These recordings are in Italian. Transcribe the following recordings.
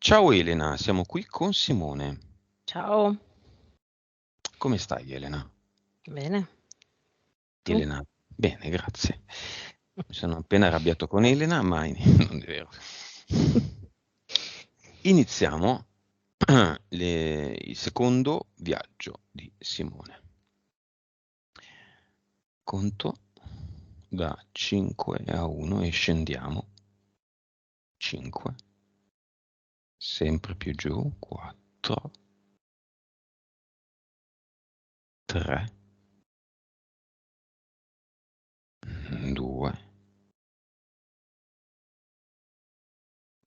Ciao Elena, siamo qui con Simone. Ciao, Come stai Elena? bene, tu? Elena, bene, grazie. Mi sono appena arrabbiato con Elena, ma non è vero. Iniziamo il secondo viaggio di Simone. Conto da 5 a 1 e scendiamo. 5, sempre più giù, 4, 3, 2,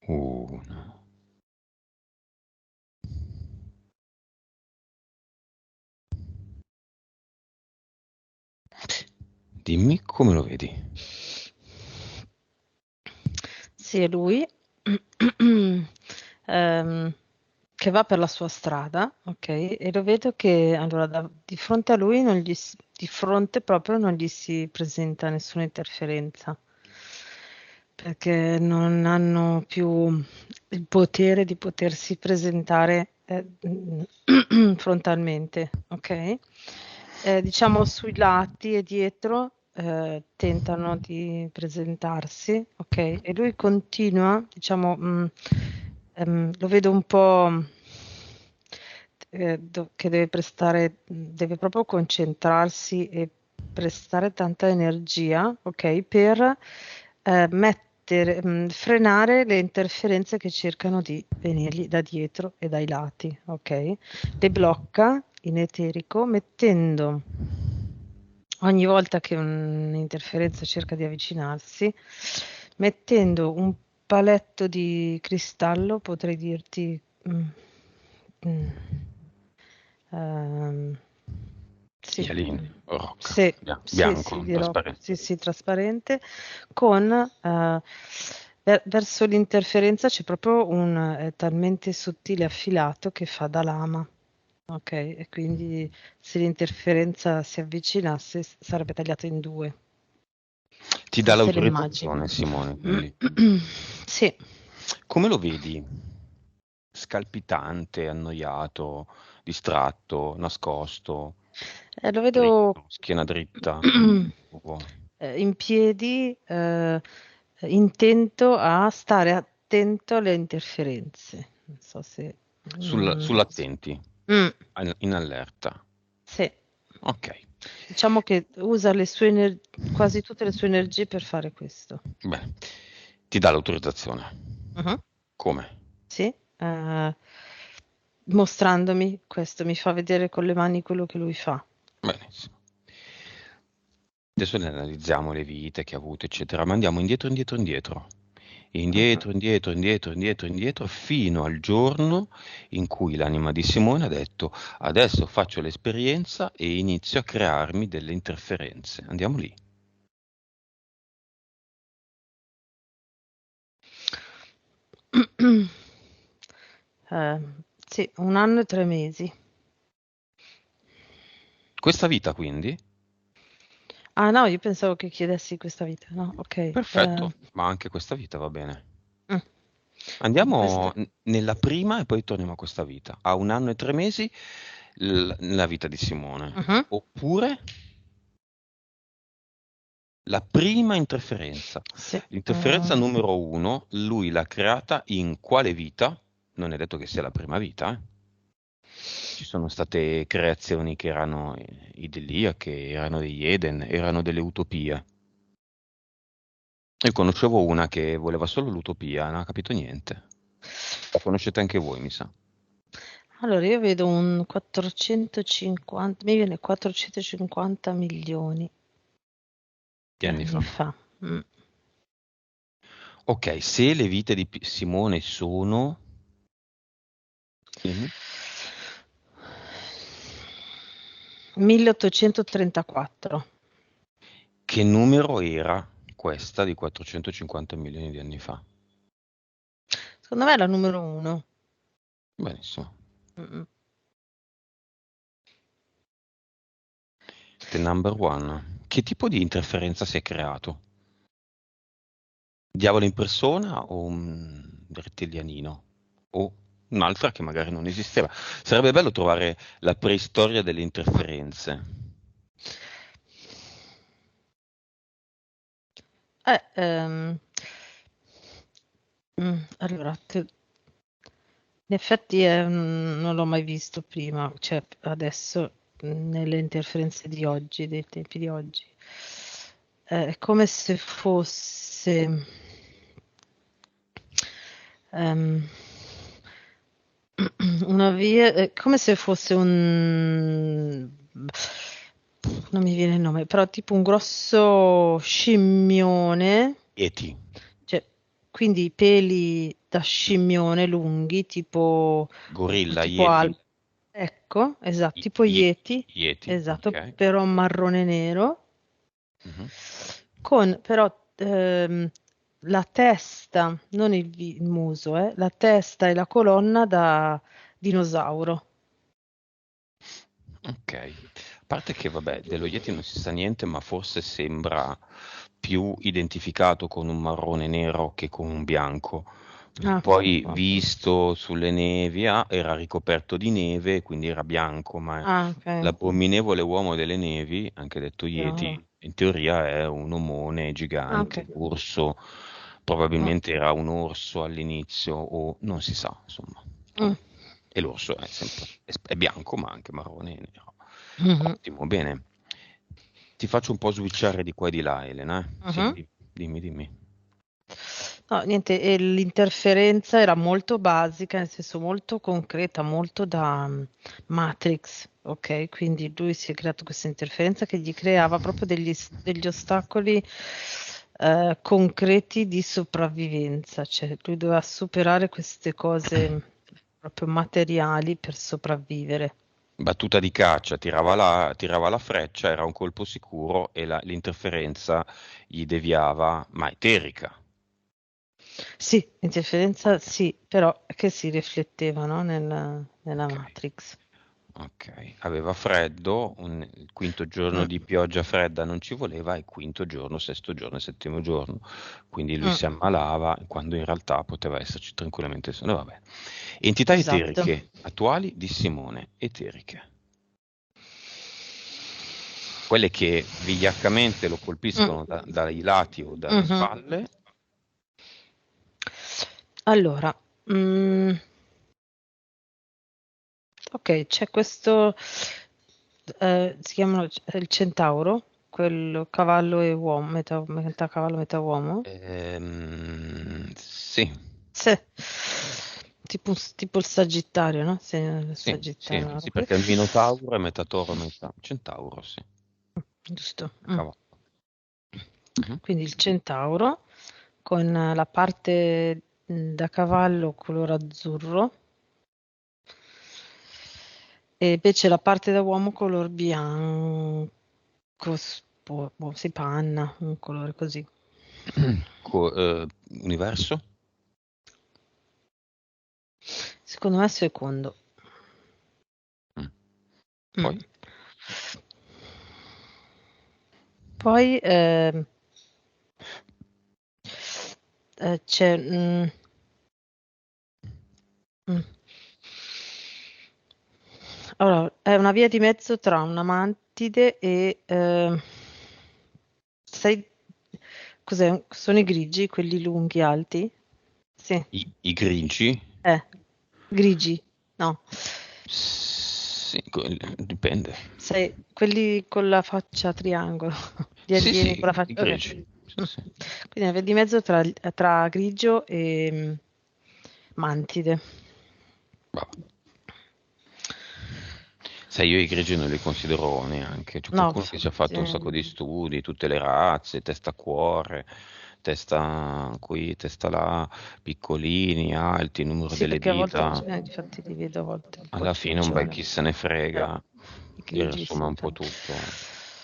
1. Dimmi come lo vedi. Sì, è lui ehm, che va per la sua strada, ok? E lo vedo che allora di fronte a lui, di fronte proprio non gli si presenta nessuna interferenza, perché non hanno più il potere di potersi presentare frontalmente, ok? Diciamo sui lati e dietro tentano di presentarsi, ok? E lui continua, diciamo, lo vedo un po' che deve prestare, deve proprio concentrarsi e prestare tanta energia, ok? Per frenare le interferenze che cercano di venirgli da dietro e dai lati, ok? Le blocca in eterico mettendo ogni volta che un'interferenza cerca di avvicinarsi, mettendo un paletto di cristallo, potrei dirti mm, ehm, sì, Ialini, rocca, sì, sì, bianco, sì, non dirò, trasparente. sì, sì, trasparente, con verso l'interferenza c'è proprio è talmente sottile e affilato che fa da lama. Ok, e quindi se l'interferenza si avvicinasse sarebbe tagliata in due. Non Ti so dà se le immagini. l'autorizzazione, Simone, quindi. Sì, Come lo vedi? Scalpitante, annoiato, distratto, nascosto, lo vedo dritto, schiena dritta, curvo. in piedi, intento a stare attento alle interferenze. Non so se... Sull'attenti, Mm, in allerta. sì, Ok, diciamo che usa quasi tutte le sue energie per fare questo. bene. Ti dà l'autorizzazione. Mhm. Come? Sì, mostrandomi questo, mi fa vedere con le mani quello che lui fa. Benissimo. Adesso ne analizziamo le vite che ha avuto, eccetera, ma andiamo indietro, indietro, indietro. Mhm. Indietro, indietro, indietro, indietro, indietro, fino al giorno in cui l'anima di Simone ha detto: adesso faccio l'esperienza e inizio a crearmi delle interferenze. Andiamo lì. Eh, sì, 1 anno e 3 mesi. Questa vita, quindi? Ah no, io pensavo che chiedessi questa vita, no? Ok. Perfetto, ma anche questa vita va bene. Mm. Andiamo Questo. nella prima e poi torniamo a questa vita. A 1 anno e 3 mesi la vita di Simone. Mhm. Oppure la prima interferenza. Sì. L'interferenza numero 1, lui l'ha creata in quale vita? Non è detto che sia la prima vita, eh. Ci sono state creazioni che erano idilliache, erano degli Eden, erano delle utopie. Io conoscevo una che voleva solo l'utopia, non ha capito niente. La conoscete anche voi, mi sa. Allora, io vedo un 450, mi viene 450 milioni Che di anni anni fa? fa. Mm. Ok, se le vite di Simone sono... Dimmi. 1834. Che numero era questa di 450 milioni di anni fa? Secondo me è la numero uno. Benissimo. Mm. The number one. Che tipo di interferenza si è creato? Diavolo in persona o un rettilianino? o un'altra che magari non esisteva. Sarebbe bello trovare la preistoria delle interferenze. Eh, ehm, allora, in effetti non l'ho mai visto prima, cioè adesso nelle interferenze di oggi, dei tempi di oggi. È come se fosse ehm, una via, è come se fosse non mi viene il nome, però tipo un grosso scimmione, Yeti, cioè, quindi i peli da scimmione lunghi, gorilla, tipo Yeti, ecco, esatto, tipo Yeti, Yeti, esatto, ok. però marrone e nero, Mhm. con però la testa, non il muso, la testa e la colonna da dinosauro. Ok, a parte che vabbè, dello Yeti non si sa niente, ma forse sembra più identificato con un marrone nero che con un bianco. Ah, Poi ok. visto sulle nevi, era ricoperto di neve, quindi era bianco, ma Ah, ok. l'abominevole uomo delle nevi, anche detto Chiaro. Yeti, in teoria è un omone Ah, gigante, ok. urso, Mm, probabilmente era un orso all'inizio, o non si sa, insomma. mm, E l'orso è bianco, ma anche marrone e nero. mhm, Ottimo, bene. Ti faccio un po' switchare di qua e di là, Elena. Sì, mhm. dimmi, dimmi. No, niente, e l'interferenza era molto basica, nel senso molto concreta, molto da Matrix, ok? Quindi lui si è creato questa interferenza che gli creava proprio degli ostacoli concreti di sopravvivenza, cioè lui doveva superare queste cose proprio materiali per sopravvivere. Battuta di caccia, tirava la freccia, era un colpo sicuro e l'interferenza gli deviava, ma eterica. Sì, interferenza Ok, sì, però che si rifletteva, no, nella ok. Matrix. Ok, aveva freddo, il quinto giorno Mm, di pioggia fredda non ci voleva, il quinto giorno, sesto giorno e settimo giorno, quindi lui mm, si ammalava quando in realtà poteva esserci tranquillamente il sonno. Vabbè. Entità esatto. eteriche attuali di Simone, eteriche. Quelle che vigliaccamente lo Mm, colpiscono dai lati o dalle mhm. spalle. Allora, mm, ok, c'è questo, si chiamano il centauro, quello cavallo e uomo, metà cavallo, metà uomo. Sì, Sì, tipo il Sagittario, no? Sì, il sì, sì, Sagittario, una roba sì, così. perché il Minotauro è metà toro, metà centauro, sì, Giusto. a cavallo. Mhm. Quindi il centauro con la parte da cavallo color azzurro e invece la parte da uomo color bianco, si panna, un colore così. Universo? Secondo me è il secondo. Mm. Mm. Poi? Poi c'è mm. Allora, è una via di mezzo tra una mantide e sai cos'è? Sono i grigi, quelli lunghi, alti? Sì, I grigi? eh, grigi, no. Sì, dipende. Sai, quelli con la faccia a triangolo, gli Sì, alieni con la sì, i faccia. Ok. grigi. Sì, Mm. sì. Quindi una via di mezzo tra grigio e mantide. Vabbè. Sai, io i grigi non li considero neanche. C'è No, qualcuno che ci ha infatti, fatto un sacco di studi, tutte le razze, testa cuore, testa qui, testa là, piccolini, alti, numero sì, delle perché a volte, dita. infatti li vedo a volte un po' Alla fine un bel ciccione, chi se ne però frega, i grigi riassuma sì, un po' infatti. tutto,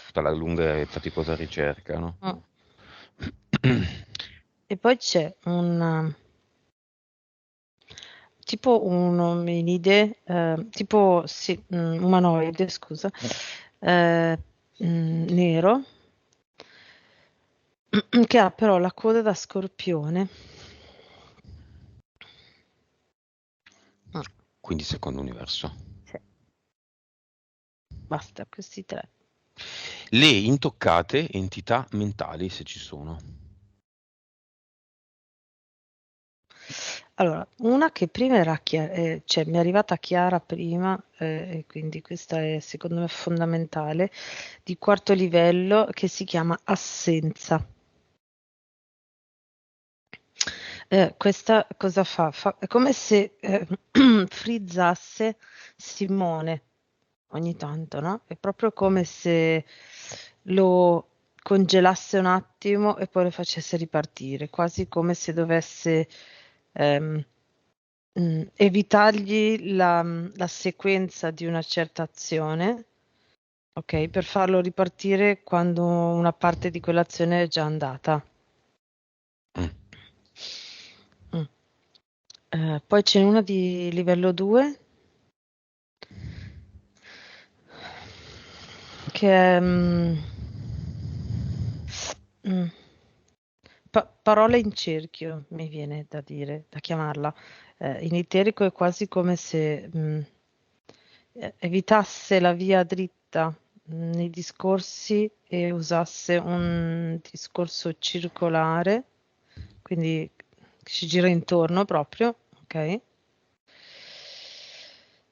tutta la lunga e faticosa ricerca, no? Mm. E poi c'è tipo un ominide, tipo sì, umanoide, scusa, eh, nero, che ha però la coda da scorpione. quindi secondo universo. Sì. Basta, questi 3. Le intoccate entità mentali, se ci sono. Allora, una che prima era cioè mi è arrivata chiara prima, e quindi questa è secondo me fondamentale, di quarto livello, che si chiama assenza. Questa cosa fa? È come se frizzasse Simone ogni tanto, no? È proprio come se lo congelasse un attimo e poi lo facesse ripartire, quasi come se dovesse ehm, evitargli la sequenza di una certa azione, ok? Per farlo ripartire quando una parte di quell'azione è già andata. Mm. Poi c'è una di livello 2 che è mm, parole in cerchio, mi viene da dire, da chiamarla. In eterico è quasi come se evitasse la via dritta nei discorsi e usasse un discorso circolare, quindi che ci gira intorno proprio, ok?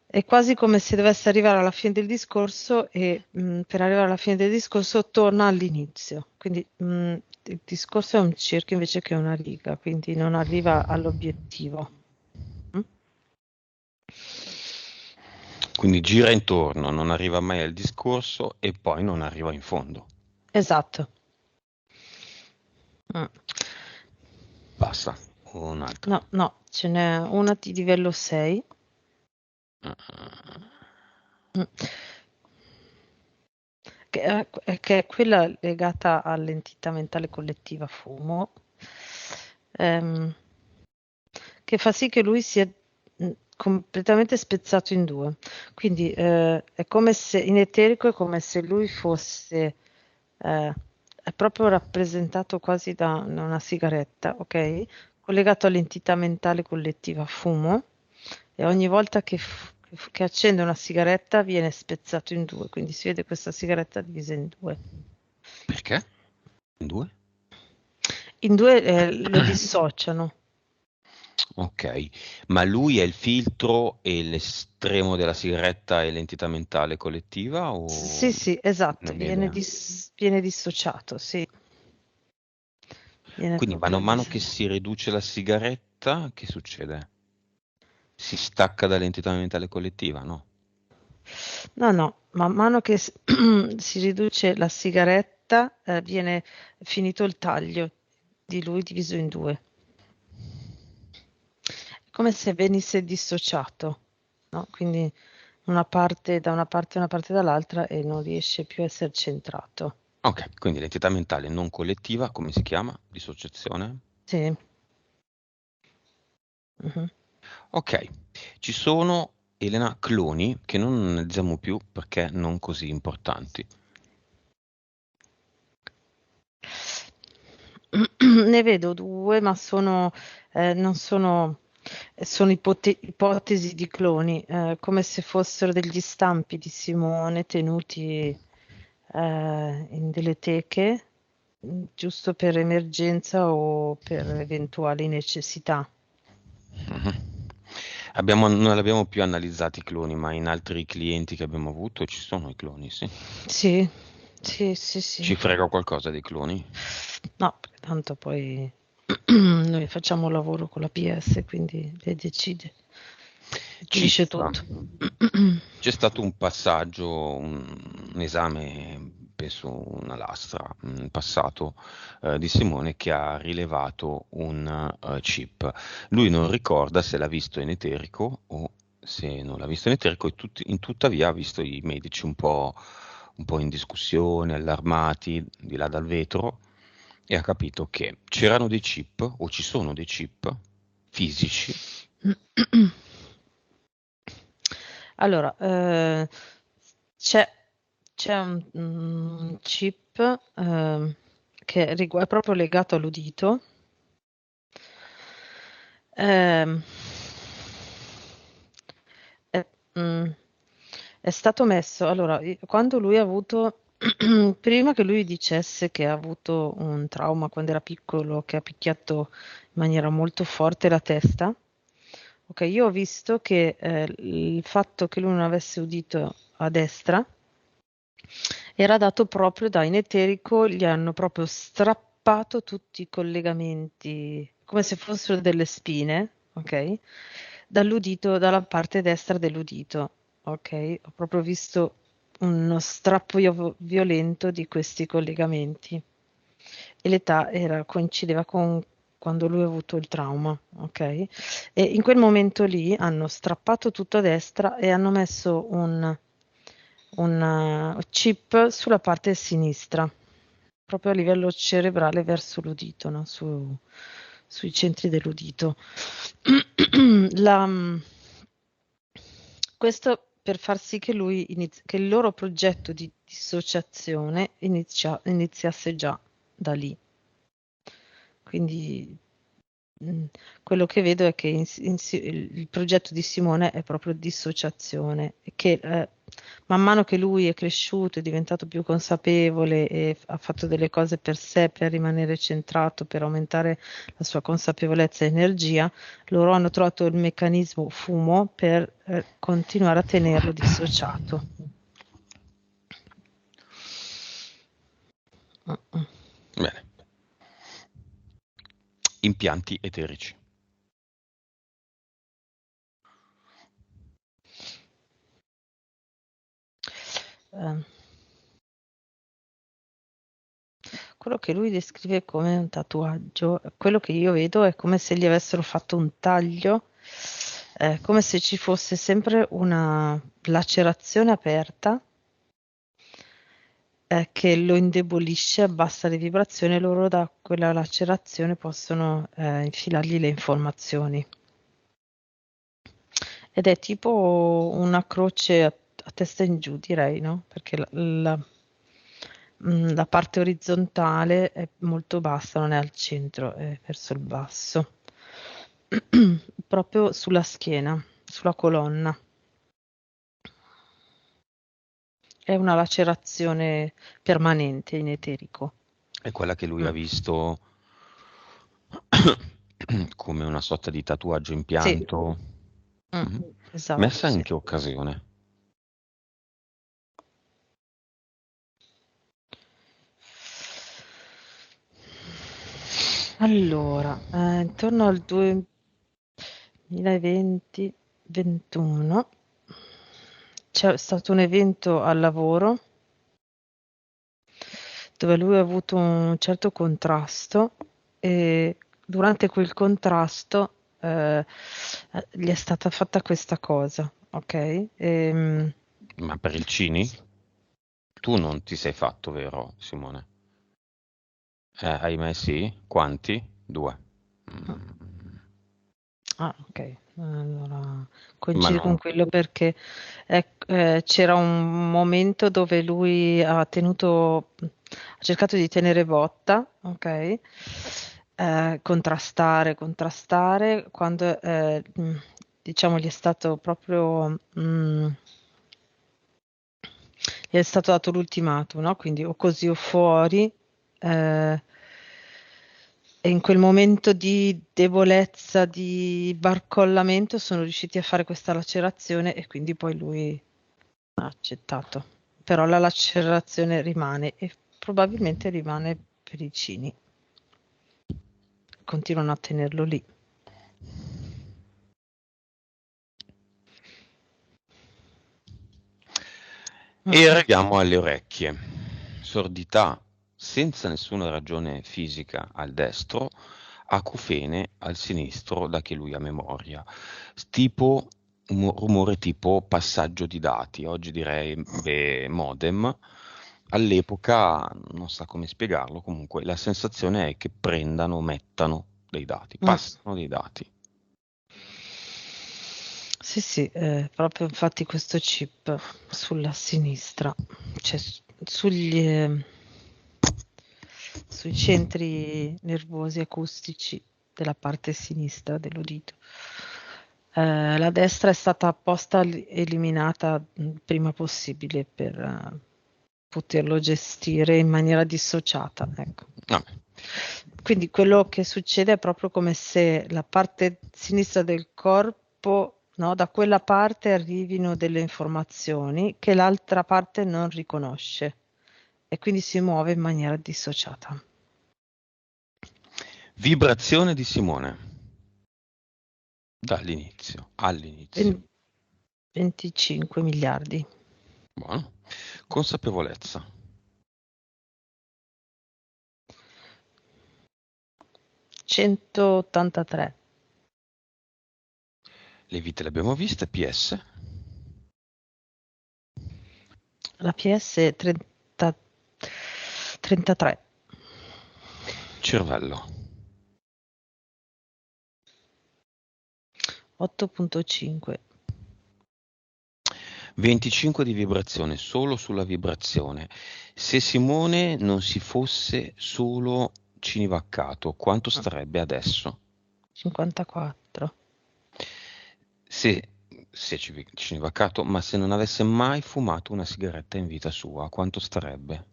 È quasi come se dovesse arrivare alla fine del discorso e per arrivare alla fine del discorso torna all'inizio. Quindi il discorso è un cerchio invece che una riga, quindi non arriva all'obiettivo. Mm? Quindi gira intorno, non arriva mai al discorso e poi non arriva in fondo. Esatto. Mm. Basta, un'altra. No, no, ce n'è una di livello 6. Mm. Che è quella legata all'entità mentale collettiva fumo, ehm, che fa sì che lui sia completamente spezzato in due. Quindi è come se in eterico è come se lui fosse è proprio rappresentato quasi da una sigaretta, ok? Collegato all'entità mentale collettiva fumo e ogni volta che accende una sigaretta viene spezzato in due, quindi si vede questa sigaretta divisa in due. Perché? In due? In due lo dissociano. Ok, ma lui è il filtro e l'estremo della sigaretta e l'entità mentale collettiva Sì, o sì, una esatto, mia idea? viene dissociato, sì, viene Quindi mano a proprio mano che si riduce la sigaretta, che succede? Si stacca dall'entità mentale collettiva, no? No, no, man mano che si riduce la sigaretta, viene finito il taglio di lui diviso in due. È come se venisse dissociato, no? Quindi una parte da una parte e una parte dall'altra e non riesce più a essere centrato. Ok, quindi l'entità mentale non collettiva, come si chiama? Dissociazione? Sì. Mhm. Ok, ci sono, Elena, cloni che non analizziamo più perché non così importanti. Ne vedo due, ma non sono, sono ipotesi di cloni, come se fossero degli stampi di Simone tenuti in delle teche, giusto per emergenza o per eventuali necessità. Mhm. Non abbiamo più analizzato i cloni, ma in altri clienti che abbiamo avuto ci sono i cloni, sì. Sì, sì, sì, Ci sì. frega qualcosa dei cloni? No, perché tanto poi noi facciamo lavoro con la PS, quindi lei decide, Ci pulisce sta. tutto. C'è stato un passaggio, un esame, penso una lastra, passato di Simone che ha rilevato un chip. Lui non ricorda se l'ha visto in eterico o se non l'ha visto in eterico e tuttavia ha visto i medici un po' in discussione, allarmati di là dal vetro e ha capito che c'erano dei chip o ci sono dei chip fisici. Allora, c'è c'è un chip che è proprio legato all'udito. Ehm, mm, è stato messo, allora, quando lui ha avuto, prima che lui dicesse che ha avuto un trauma quando era piccolo, che ha picchiato in maniera molto forte la testa, ok, io ho visto che il fatto che lui non avesse udito a destra era dato proprio da in eterico, gli hanno proprio strappato tutti i collegamenti, come se fossero delle spine, ok? Dall'udito, dalla parte destra dell'udito, ok? Ho proprio visto uno strappo violento di questi collegamenti e l'età coincideva con quando lui ha avuto il trauma, ok? E in quel momento lì hanno strappato tutto a destra e hanno messo un chip sulla parte sinistra, proprio a livello cerebrale verso l'udito, no? Sui centri dell'udito. La, questo per far sì che che il loro progetto di dissociazione iniziasse già da lì. Quindi quello che vedo è che il progetto di Simone è proprio dissociazione e che man mano che lui è cresciuto, è diventato più consapevole e ha fatto delle cose per sé, per rimanere centrato, per aumentare la sua consapevolezza e energia, loro hanno trovato il meccanismo fumo per continuare a tenerlo dissociato. Bene. Impianti eterici. Quello che lui descrive come un tatuaggio, quello che io vedo è come se gli avessero fatto un taglio, come se ci fosse sempre una lacerazione aperta che lo indebolisce, abbassa le vibrazioni e loro da quella lacerazione possono infilargli le informazioni. Ed è tipo una croce a testa in giù, direi, no? Perché la parte orizzontale è molto bassa, non è al centro, è verso il basso. Proprio sulla schiena, sulla colonna. È una lacerazione permanente in eterico. È quella che lui ha visto come una sorta di tatuaggio Sì, impianto. Mhm. esatto, Messa in sì. che occasione? Allora, intorno al 2020-21 c'è stato un evento al lavoro dove lui ha avuto un certo contrasto e durante quel contrasto gli è stata fatta questa cosa, ok? Ma per il Cini? Tu non ti sei fatto, vero, Simone? Ahimè sì. Quanti? 2. Ah, ok. Allora, Ma coincide con non... quello perché c'era un momento dove lui ha cercato di tenere botta, ok? Contrastare, quando diciamo gli è stato proprio, gli è stato dato l'ultimatum, no? Quindi o così o fuori. eh, e in quel momento di debolezza, di barcollamento, sono riusciti a fare questa lacerazione e quindi poi lui ha accettato. Però la lacerazione rimane e probabilmente rimane per i cini. Continuano a tenerlo lì. E arriviamo alle orecchie. Sordità senza nessuna ragione fisica al destro, acufene al sinistro da che lui ha memoria. Tipo un rumore tipo passaggio di dati, oggi direi modem. All'epoca, non sa come spiegarlo, comunque la sensazione è che prendano, mettano dei dati, Mm. passano dei dati. Sì, sì, proprio infatti questo chip sulla sinistra, cioè sui centri nervosi acustici della parte sinistra dell'udito. La destra è stata apposta eliminata prima possibile per poterlo gestire in maniera dissociata. Ecco. Vabbè. Quindi quello che succede è proprio come se la parte sinistra del corpo, no, da quella parte arrivino delle informazioni che l'altra parte non riconosce e quindi si muove in maniera dissociata. Vibrazione di Simone. All'inizio. 25 miliardi. Buono. Consapevolezza. 183. Le vite le abbiamo viste. PS. La PS 33. Cervello. 8.5. 25 di vibrazione, solo sulla vibrazione. Se Simone non si fosse solo cinivaccato, quanto starebbe adesso? 54. Se cinivaccato, ma se non avesse mai fumato una sigaretta in vita sua, quanto starebbe?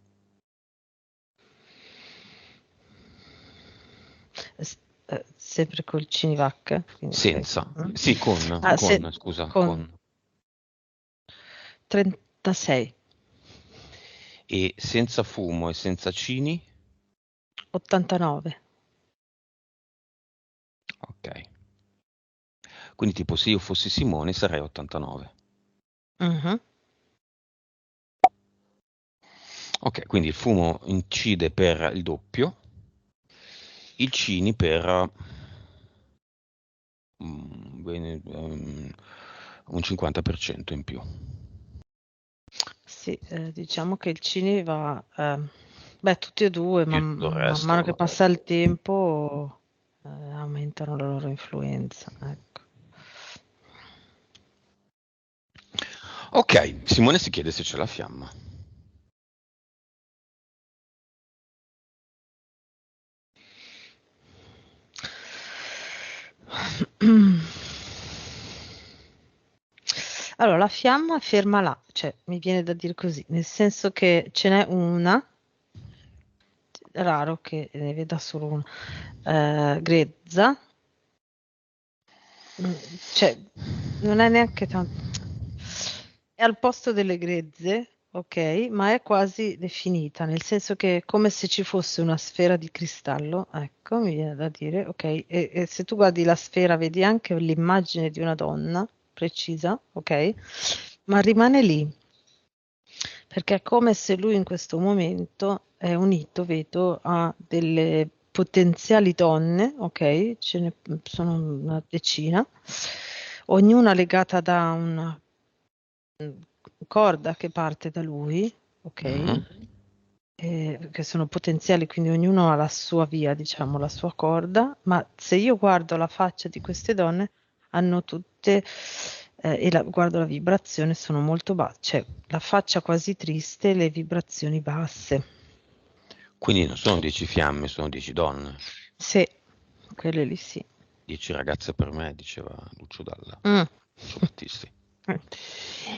Sempre col Cinivac? Senza. Mm. Sì, scusa, con 36. E senza fumo e senza cini? 89. Ok. Quindi tipo se io fossi Simone sarei 89. Mhm. Ok, quindi il fumo incide per il doppio, il cini per un 50% in più. Sì, diciamo che il Cini va, tutti e due, Più tutto il man mano che resto. passa il tempo, aumentano la loro influenza. Ecco. Ok, Simone si chiede se c'è la fiamma. Allora, la fiamma ferma là, cioè mi viene da dire così, nel senso che ce n'è una, raro che ne veda solo una, grezza, cioè non è neanche tanto, è al posto delle grezze, ok, ma è quasi definita, nel senso che è come se ci fosse una sfera di cristallo, ecco, mi viene da dire, ok, e se tu guardi la sfera vedi anche l'immagine di una donna precisa, ok, ma rimane lì, perché è come se lui in questo momento è unito, vedo, a delle potenziali donne, ok? Ce ne sono una decina, ognuna legata da una corda che parte da lui, ok? Mhm. Che sono potenziali, quindi ognuno ha la sua via, diciamo, la sua corda, ma se io guardo la faccia di queste donne, hanno tutte, guardo la vibrazione, sono molto basse, cioè la faccia quasi triste, le vibrazioni basse. Quindi non sono 10 fiamme, sono 10 donne. Sì, quelle lì sì. 10 ragazze per me, diceva Mm. Lucio Battisti.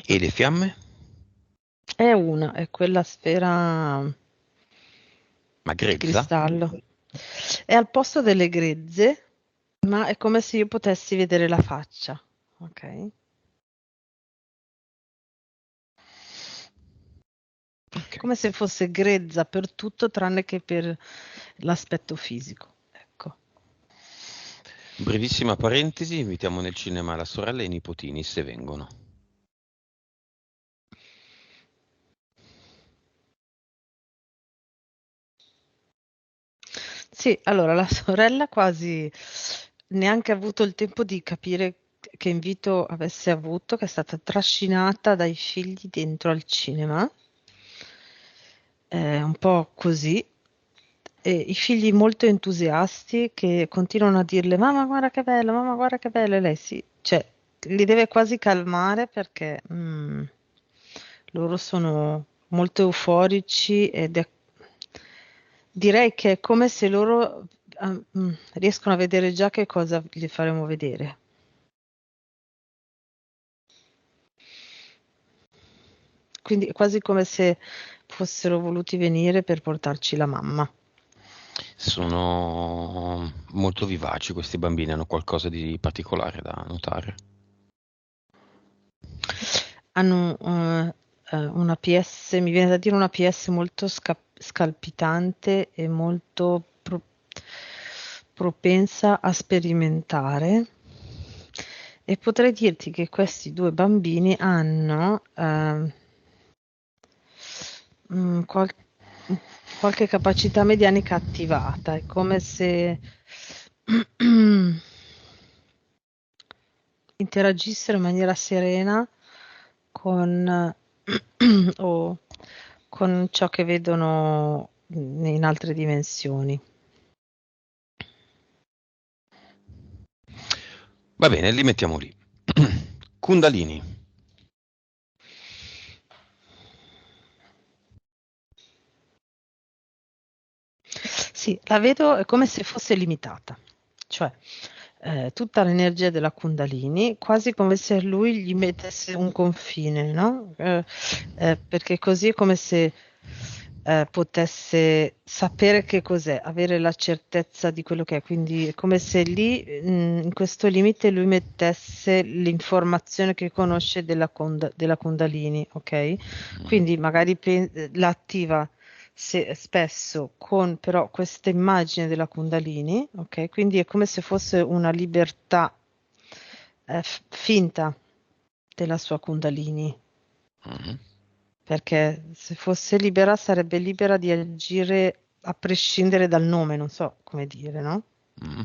E le fiamme? È una, è quella sfera Ma di grezza? cristallo. È al posto delle grezze, ma è come se io potessi vedere la faccia, ok? Ok. Come se fosse grezza per tutto tranne che per l'aspetto fisico. Ecco. Brevissima parentesi, invitiamo nel cinema la sorella e i nipotini se vengono. Sì, allora la sorella quasi neanche ha avuto il tempo di capire che invito avesse avuto, che è stata trascinata dai figli dentro al cinema, un po' così, e i figli molto entusiasti che continuano a dirle mamma guarda che bello, mamma guarda che bello, e lei sì, cioè li deve quasi calmare perché loro sono molto euforici ed è, direi che è come se loro riescono a vedere già che cosa gli faremo vedere. quindi è quasi come se fossero voluti venire per portarci la mamma. Sono molto vivaci questi bambini, hanno qualcosa di particolare da notare. Hanno una PS, mi viene da dire una PS molto scalpitante e molto propensa a sperimentare. E potrei dirti che questi due bambini hanno qualche capacità medianica attivata. È come se interagissero in maniera serena con, o con ciò che vedono in altre dimensioni. Va bene, li mettiamo lì. Kundalini. Sì, la vedo come se fosse limitata, cioè tutta l'energia della Kundalini, quasi come se lui gli mettesse un confine, no? Perché così è come se potesse sapere che cos'è, avere la certezza di quello che è, quindi è come se lì in questo limite lui mettesse l'informazione che conosce della Kundalini, ok? Quindi magari l'attiva spesso con però questa immagine della Kundalini, ok? Quindi è come se fosse una libertà finta della sua Kundalini, Mhm. perché se fosse libera sarebbe libera di agire a prescindere dal nome, non so come dire, no? Mhm.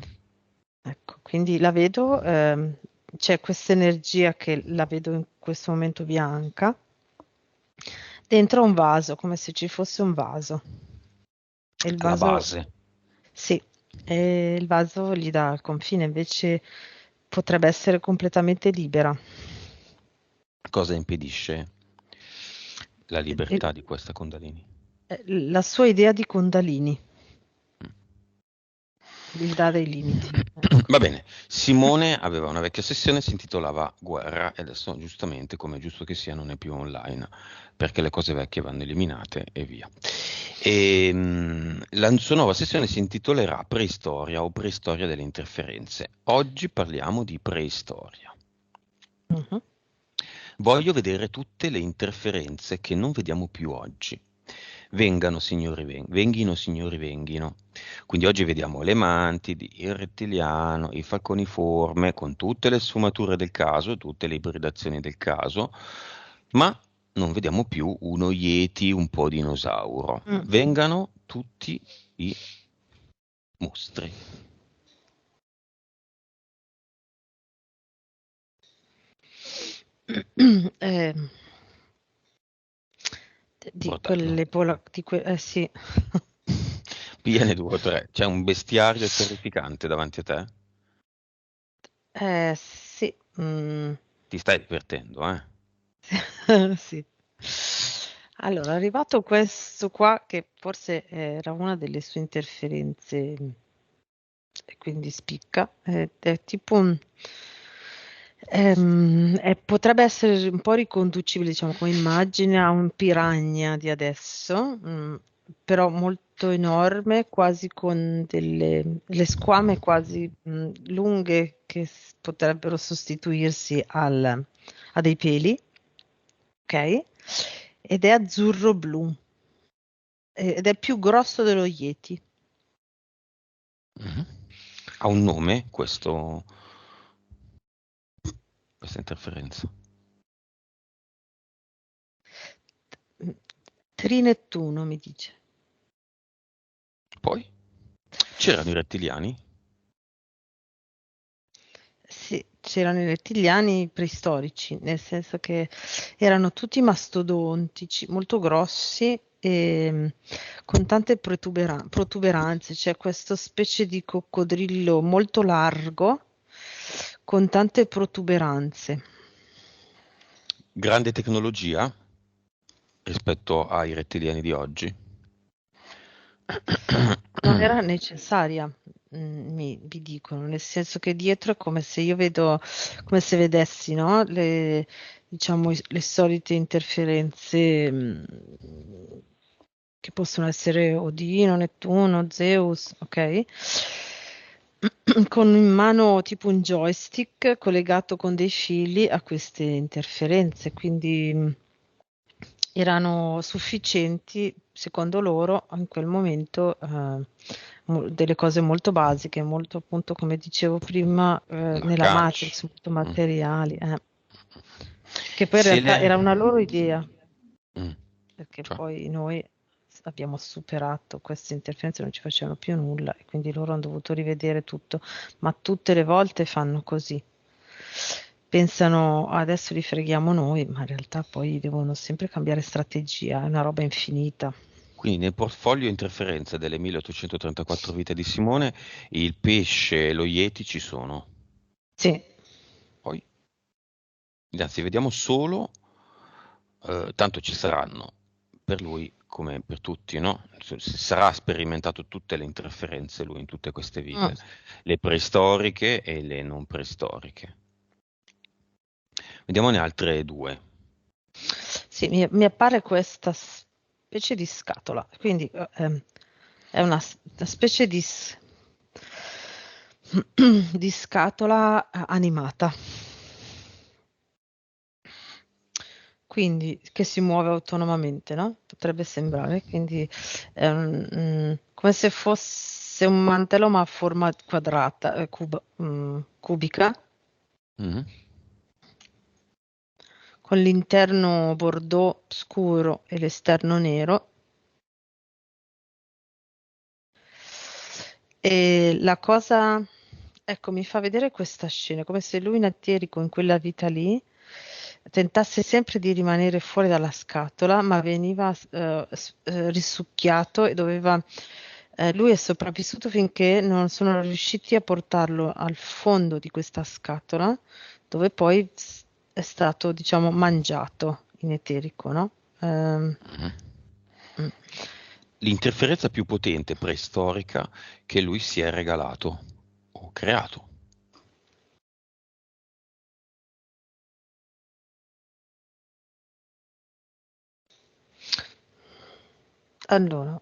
Ecco, quindi la vedo, c'è questa energia che la vedo in questo momento bianca, dentro un vaso, come se ci fosse un vaso. E il Alla vaso, base. sì, e il vaso gli dà il confine, invece potrebbe essere completamente libera. Cosa impedisce la E- libertà di questa Kundalini? la sua idea di Kundalini gli dà dei limiti. Ecco. Va bene, Simone aveva una vecchia sessione, si intitolava Guerra e adesso giustamente, come è giusto che sia, non è più online perché le cose vecchie vanno eliminate e via. La sua nuova sessione si intitolerà Preistoria o Preistoria delle interferenze. Oggi parliamo di preistoria. Mhm. Voglio vedere tutte le interferenze che non vediamo più oggi. Vengano signori, venghino signori, venghino. Quindi oggi vediamo le mantidi, il rettiliano, il falconiforme, con tutte le sfumature del caso, tutte le ibridazioni del caso, ma non vediamo più uno Yeti, un po' dinosauro. Mm. Vengano tutti i mostri. Eh, di Bordello. quelle sì. Piene due o tre. C'è un bestiario terrificante davanti a te? Sì. Ti stai divertendo, eh? Sì. Allora, arrivato questo qua, che forse era una delle sue interferenze, e quindi spicca, è tipo potrebbe essere un po' riconducibile, diciamo, come immagine a un piranha di adesso, però molto enorme, quasi con delle le squame quasi lunghe che potrebbero sostituirsi a dei peli, ok? Ed è azzurro-blu ed è più grosso dello Yeti. Mhm. Ha un nome questa interferenza? Trinettuno mi dice. Poi? C'erano i rettiliani? Sì, c'erano i rettiliani preistorici, nel senso che erano tutti mastodontici, molto grossi e con tante protuberanze, c'è questa specie di coccodrillo molto largo con tante protuberanze. Grande tecnologia rispetto ai rettiliani di oggi? Non era necessaria, vi dicono, nel senso che dietro è come se io vedo, come se vedessi, no? diciamo, le solite interferenze che possono essere Odino, Nettuno, Zeus, ok? Con in mano tipo un joystick collegato con dei fili a queste interferenze, quindi erano sufficienti, secondo loro, in quel momento, delle cose molto basiche, molto appunto, come dicevo prima, La nella caccia. Matrix, molto Mm. materiali, che poi in Se realtà le... era una loro idea, Mm. perché Cioè, poi noi abbiamo superato queste interferenze, non ci facevano più nulla e quindi loro hanno dovuto rivedere tutto, ma tutte le volte fanno così. Pensano adesso li freghiamo noi, ma in realtà poi devono sempre cambiare strategia, è una roba infinita. quindi nel portfolio interferenze delle 1834 vite di Simone, il pesce e lo Yeti ci sono. Sì, Poi, anzi, vediamo solo, tanto ci saranno, per lui come per tutti, no? Sarà sperimentato tutte le interferenze lui in tutte queste mm, vite, le preistoriche e le non preistoriche. Vediamone altre due. sì, mi appare questa specie di scatola, quindi è una specie di scatola animata. Quindi che si muove autonomamente, no? Potrebbe sembrare, quindi è come se fosse un mantello ma a forma quadrata, cubica, Mhm. con l'interno bordeaux scuro e l'esterno nero. E la cosa, ecco, mi fa vedere questa scena, come se lui Nattierico in quella vita lì tentasse sempre di rimanere fuori dalla scatola, ma veniva risucchiato e doveva, lui è sopravvissuto finché non sono riusciti a portarlo al fondo di questa scatola, dove poi è stato, diciamo, mangiato in eterico, no? Mhm. Mm. L'interferenza più potente preistorica che lui si è regalato o creato. Allora,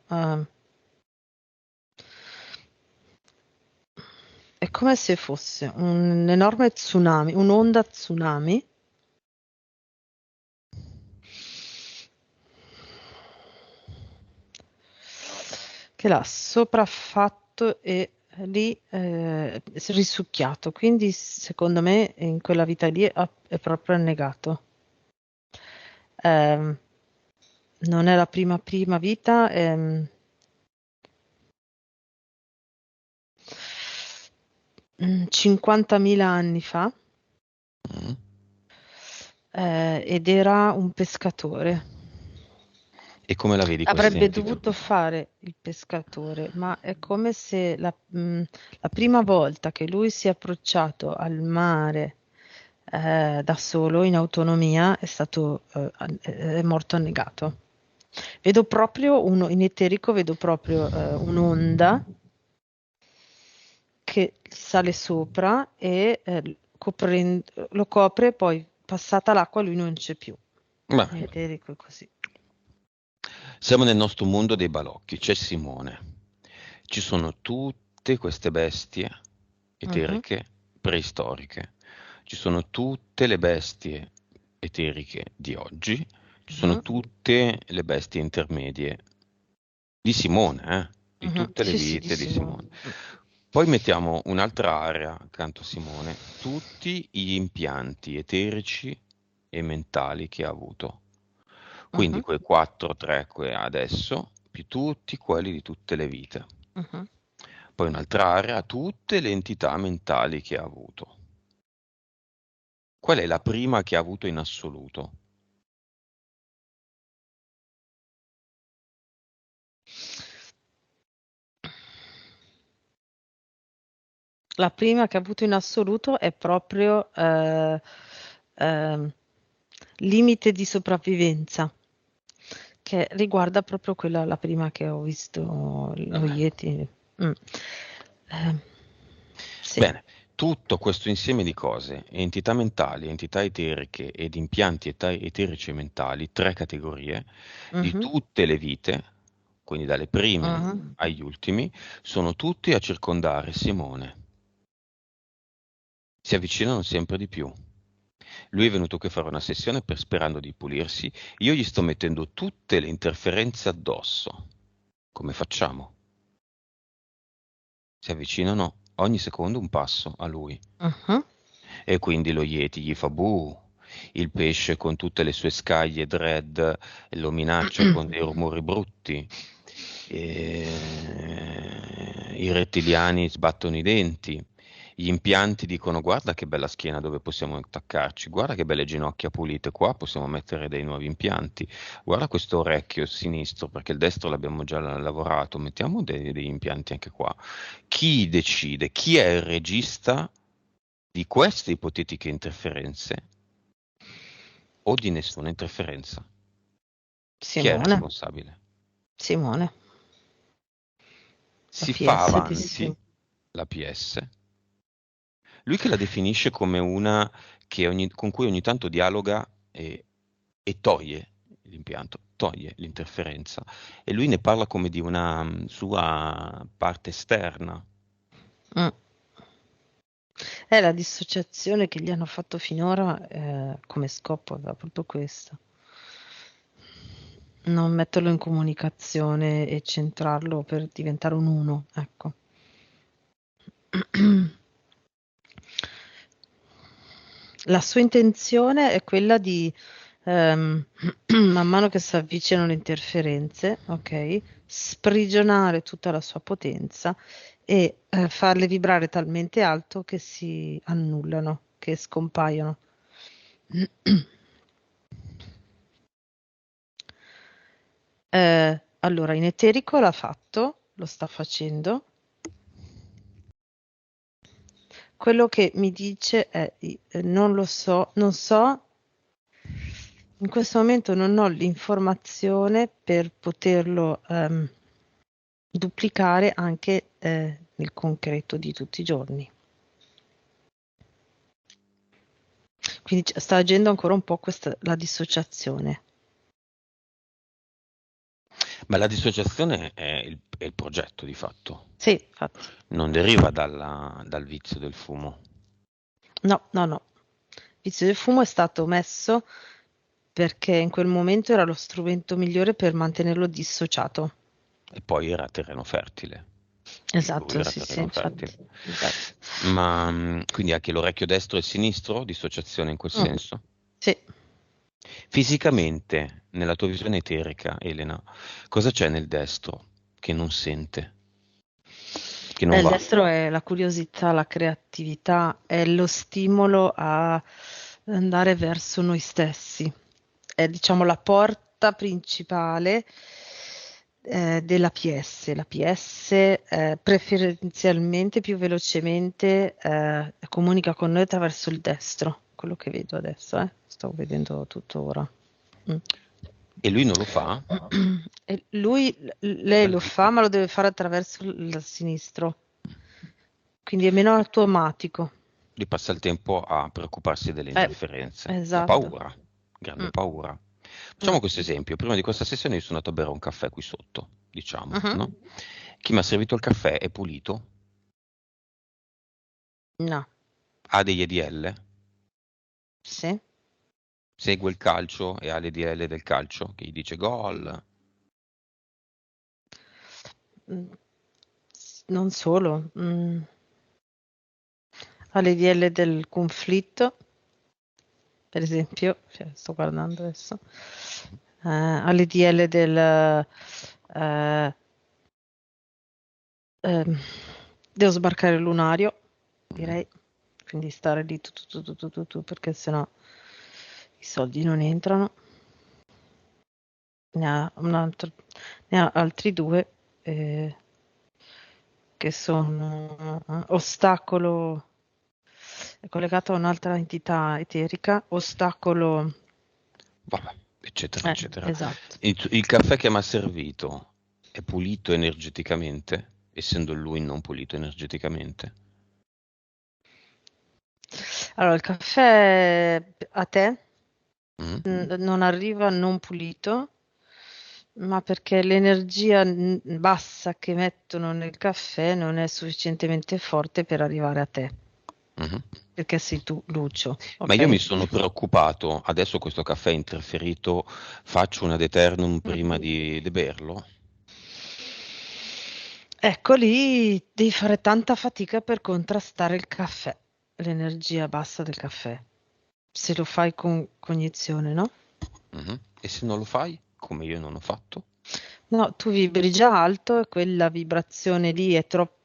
è come se fosse un enorme tsunami, un'onda tsunami che l'ha sopraffatto e lì risucchiato. Quindi, secondo me, in quella vita lì è proprio annegato. Ehm, Non è la prima vita, 50.000 anni fa, Mm. ed era un pescatore. E come la vedi questa Avrebbe identità? dovuto fare il pescatore, ma è come se la prima volta che lui si è approcciato al mare da solo, in autonomia, è morto annegato. Vedo proprio in eterico, vedo proprio un'onda che sale sopra e lo copre, poi passata l'acqua lui non c'è più. Va In bene. eterico è così. Siamo nel nostro mondo dei balocchi, c'è Simone. Ci sono tutte queste bestie Mhm, eteriche preistoriche. Ci sono tutte le bestie eteriche di oggi. Ci sono mhm, tutte le bestie intermedie di Simone, di mhm. tutte le Sì, sì, di vite di Simone. Simone. Poi mettiamo un'altra area accanto a Simone, tutti gli impianti eterici e mentali che ha avuto. Quindi Mhm, quei 4, 3 adesso, più tutti quelli di tutte le vite. mhm. Poi un'altra area, tutte le entità mentali che ha avuto. Qual è la prima che ha avuto in assoluto? La prima che ha avuto in assoluto è proprio ehm, limite di sopravvivenza, che riguarda proprio quella, la prima che ho visto, lo Vabbè. Yeti. Mm. Eh, sì. Bene, tutto questo insieme di cose, entità mentali, entità eteriche ed impianti eterici e mentali, 3 categorie, di Mhm, tutte le vite, quindi dalle prime mhm. agli ultimi, sono tutti a circondare Simone. Si avvicinano sempre di più. Lui è venuto qui a fare una sessione sperando di pulirsi. Io gli sto mettendo tutte le interferenze addosso. Come facciamo? Si avvicinano ogni secondo un passo a lui. Mhm. E quindi lo Yeti gli fa buh. Il pesce con tutte le sue scaglie dread lo minaccia con dei rumori brutti. I rettiliani sbattono i denti. Gli impianti dicono guarda che bella schiena dove possiamo attaccarci, guarda che belle ginocchia pulite qua, possiamo mettere dei nuovi impianti, guarda questo orecchio sinistro perché il destro l'abbiamo già lavorato, mettiamo degli impianti anche qua. Chi decide? Chi è il regista di queste ipotetiche interferenze o di nessuna interferenza? Chi è il Simone, responsabile? Simone, la Si fa PS di avanti Simone. la PS, lui che la definisce come una con cui ogni tanto dialoga e toglie l'impianto, toglie l'interferenza e lui ne parla come di una sua parte esterna. Mm. È la dissociazione che gli hanno fatto finora, come scopo aveva proprio questo. Non metterlo in comunicazione e centrarlo per diventare un uno, ecco. La sua intenzione è quella di, man mano che si avvicinano le interferenze, ok, sprigionare tutta la sua potenza e farle vibrare talmente alto che si annullano, che scompaiono. Allora, in eterico l'ha fatto, lo sta facendo. Quello che mi dice è, non lo so, non so, in questo momento non ho l'informazione per poterlo duplicare anche nel concreto di tutti i giorni. Quindi sta agendo ancora un po' la dissociazione. Ma la dissociazione è il progetto di fatto, Sì, infatti. non deriva dal vizio del fumo. No, no, no. Il vizio del fumo è stato messo perché in quel momento era lo strumento migliore per mantenerlo dissociato. E poi era terreno fertile. Lui Esatto, era sì, sì, terreno fertile. infatti. Esatto. Ma quindi anche l'orecchio destro e sinistro, dissociazione in quel Mm, senso? sì. Fisicamente, nella tua visione eterica, Elena, cosa c'è nel destro che non sente, che non Il va? destro è la curiosità, la creatività, è lo stimolo a andare verso noi stessi. È, diciamo, la porta principale della PS. La PS preferenzialmente più velocemente comunica con noi attraverso il destro, quello che vedo adesso, sto vedendo tutto ora. Mm. E lui non lo fa? E lei Dal lo vivo. fa, ma lo deve fare attraverso il sinistro, quindi è meno automatico. Lui passa il tempo a preoccuparsi delle Eh, interferenze. Ha esatto. paura, grande Mm, paura. mm, Facciamo questo esempio. Prima di questa sessione io sono andato a bere un caffè qui sotto, diciamo, mhm. no? Chi mi ha servito il caffè è pulito, No, ha degli EDL, sì. segue il calcio e ha l'EDL del calcio che gli dice gol. Mm, non solo. All'IDL del conflitto, per esempio, cioè, sto guardando adesso, all'IDL eh, ehm, devo sbarcare il lunario, Mm. direi, quindi stare lì perché sennò i soldi non entrano. Ne ha altri due eh, che sono ostacolo, è collegato a un'altra entità eterica, ostacolo, Vabbè, eccetera, eccetera. esatto. Il caffè che mi ha servito è pulito energeticamente, essendo lui non pulito energeticamente. Allora, il caffè a te Mm? non arriva non pulito, ma perché l'energia bassa che mettono nel caffè non è sufficientemente forte per arrivare a te, Mhm. perché sei tu, Lucio, Ma io mi ok? sono preoccupato, adesso questo caffè è interferito, faccio un ad eternum prima Mm. di berlo? Ecco lì devi fare tanta fatica per contrastare il caffè, l'energia bassa del caffè, se lo fai con cognizione, no? Mhm. E se non lo fai, come io non ho fatto? No, tu vibri già alto e quella vibrazione lì è troppo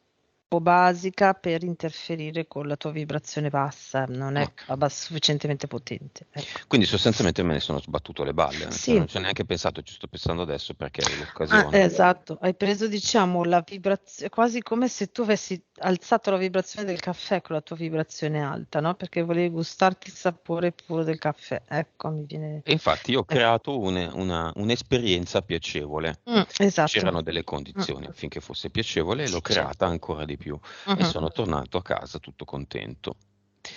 basica per interferire con la tua vibrazione bassa, non è Ok. sufficientemente potente. Ecco. Quindi sostanzialmente me ne sono sbattuto le balle, cioè Sì, non ci ho neanche pensato, ci sto pensando adesso perché è l'occasione. esatto, hai preso diciamo la vibrazione, quasi come se tu avessi alzato la vibrazione del caffè con la tua vibrazione alta, no? Perché volevi gustarti il sapore puro del caffè. Ecco, mi viene... E infatti io ho ecco. creato un'esperienza piacevole. Esatto. C'erano delle Mm, condizioni affinché fosse piacevole e l'ho sì, creata certo. ancora di più e Mhm, sono tornato a casa tutto contento.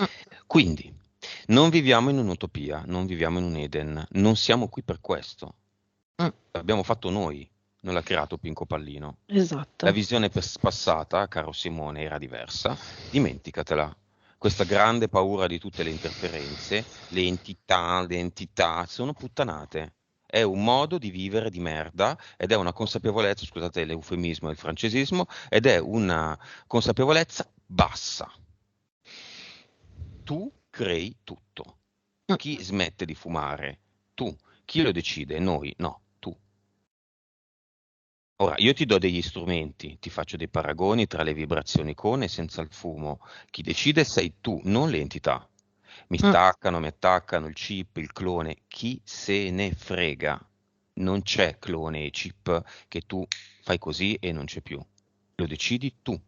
mm, Quindi, non viviamo in un'utopia, non viviamo in un Eden, non siamo qui per questo. mm, L'abbiamo fatto noi, non l'ha creato Pinco Pallino. La esatto. visione passata, caro Simone, era diversa, dimenticatela. Questa grande paura di tutte le interferenze, le entità, sono puttanate. È un modo di vivere di merda ed è una consapevolezza, scusate l'eufemismo e il francesismo, ed è una consapevolezza bassa. Tu crei tutto. Mm, Chi smette di fumare? Tu. Chi lo decide? Noi? No, tu. Ora, io ti do degli strumenti, ti faccio dei paragoni tra le vibrazioni con e senza il fumo. Chi decide sei tu, non le entità. mm, Mi attaccano il chip, il clone. Chi se ne frega? Non c'è clone e chip che tu fai così e non c'è più. Lo decidi tu.